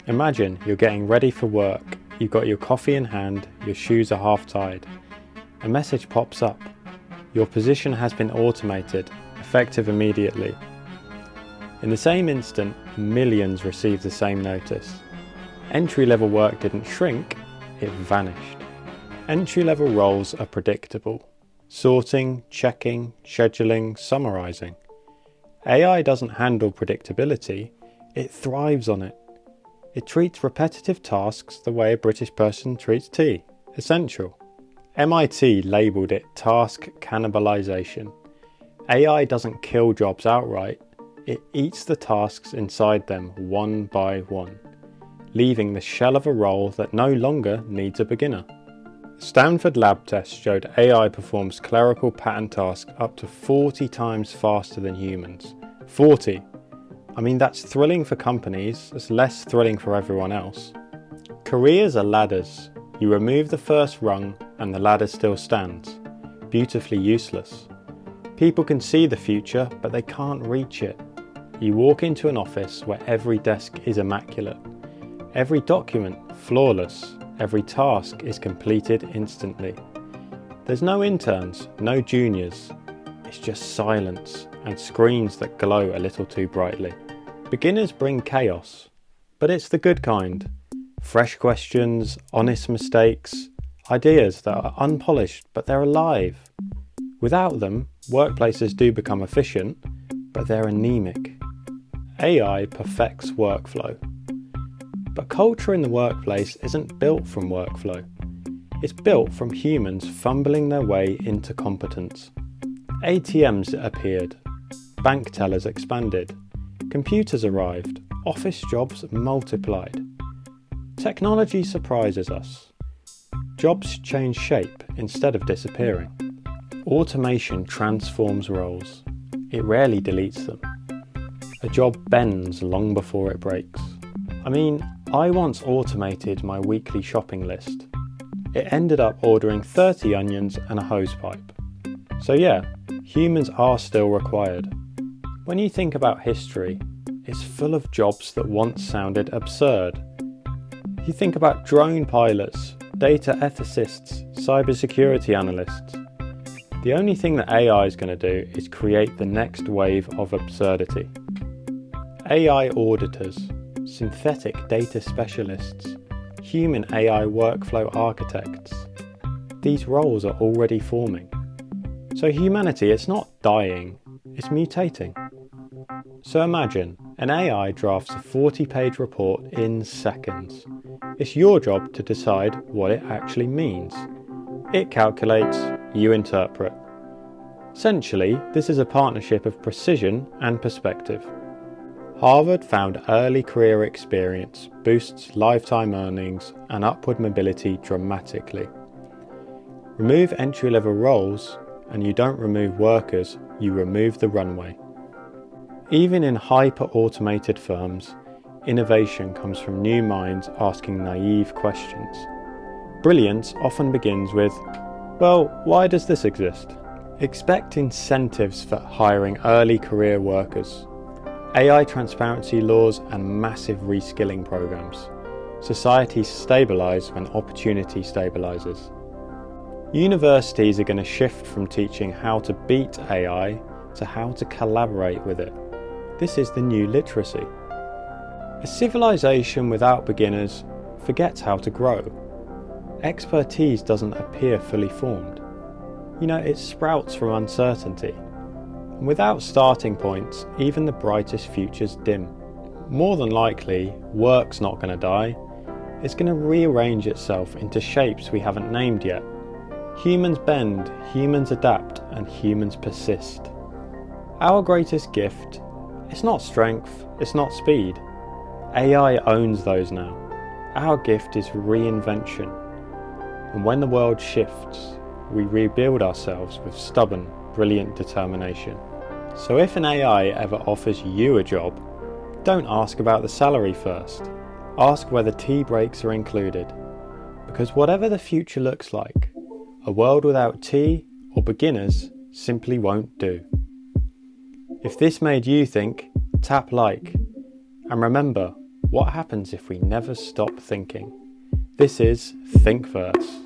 Imagine you're getting ready for work, you've got your coffee in hand, your shoes are half tied. A message pops up. Your position has been automated, effective immediately. In the same instant, millions received the same notice. Entry-level work didn't shrink, it vanished. Entry-level roles are predictable. Sorting, checking, scheduling, summarizing. AI doesn't handle predictability, it thrives on it. It treats repetitive tasks the way a British person treats tea, essential. MIT labelled it task cannibalisation. AI doesn't kill jobs outright, it eats the tasks inside them one by one, leaving the shell of a role that no longer needs a beginner. Stanford lab tests showed AI performs clerical pattern tasks up to 40 times faster than humans. 40! I mean, that's thrilling for companies, it's less thrilling for everyone else. Careers are ladders. You remove the first rung and the ladder still stands. Beautifully useless. People can see the future, but they can't reach it. You walk into an office where every desk is immaculate. Every document flawless. Every task is completed instantly. There's no interns, no juniors. It's just silence and screens that glow a little too brightly. Beginners bring chaos, but it's the good kind. Fresh questions, honest mistakes, ideas that are unpolished but they're alive. Without them, workplaces do become efficient, but they're anemic. AI perfects workflow. But culture in the workplace isn't built from workflow. It's built from humans fumbling their way into competence. ATMs appeared, bank tellers expanded, computers arrived, office jobs multiplied. Technology surprises us. Jobs change shape instead of disappearing. Automation transforms roles. It rarely deletes them. A job bends long before it breaks. I mean, I once automated my weekly shopping list. It ended up ordering 30 onions and a hosepipe. So yeah, humans are still required. When you think about history, it's full of jobs that once sounded absurd. You think about drone pilots, data ethicists, cybersecurity analysts. The only thing that AI is going to do is create the next wave of absurdity. AI auditors, synthetic data specialists, human AI workflow architects. These roles are already forming. So humanity, it's not dying, it's mutating. So imagine, an AI drafts a 40-page report in seconds. It's your job to decide what it actually means. It calculates, you interpret. Essentially, this is a partnership of precision and perspective. Harvard found early career experience boosts lifetime earnings and upward mobility dramatically. Remove entry-level roles, and you don't remove workers, you remove the runway. Even in hyper-automated firms, innovation comes from new minds asking naive questions. Brilliance often begins with, well, why does this exist? Expect incentives for hiring early career workers. AI transparency laws and massive reskilling programs. Societies stabilise when opportunity stabilises. Universities are going to shift from teaching how to beat AI to how to collaborate with it. This is the new literacy. A civilization without beginners forgets how to grow. Expertise doesn't appear fully formed. It sprouts from uncertainty. And without starting points, even the brightest futures dim. More than likely, work's not going to die. It's going to rearrange itself into shapes we haven't named yet. Humans bend, humans adapt, and humans persist. Our greatest gift, it's not strength, it's not speed. AI owns those now. Our gift is reinvention. And when the world shifts, we rebuild ourselves with stubborn, brilliant determination. So if an AI ever offers you a job, don't ask about the salary first. Ask whether tea breaks are included. Because whatever the future looks like, a world without tea or beginners simply won't do. If this made you think, tap like. And remember, What happens if we never stop thinking? This is Thinkverse.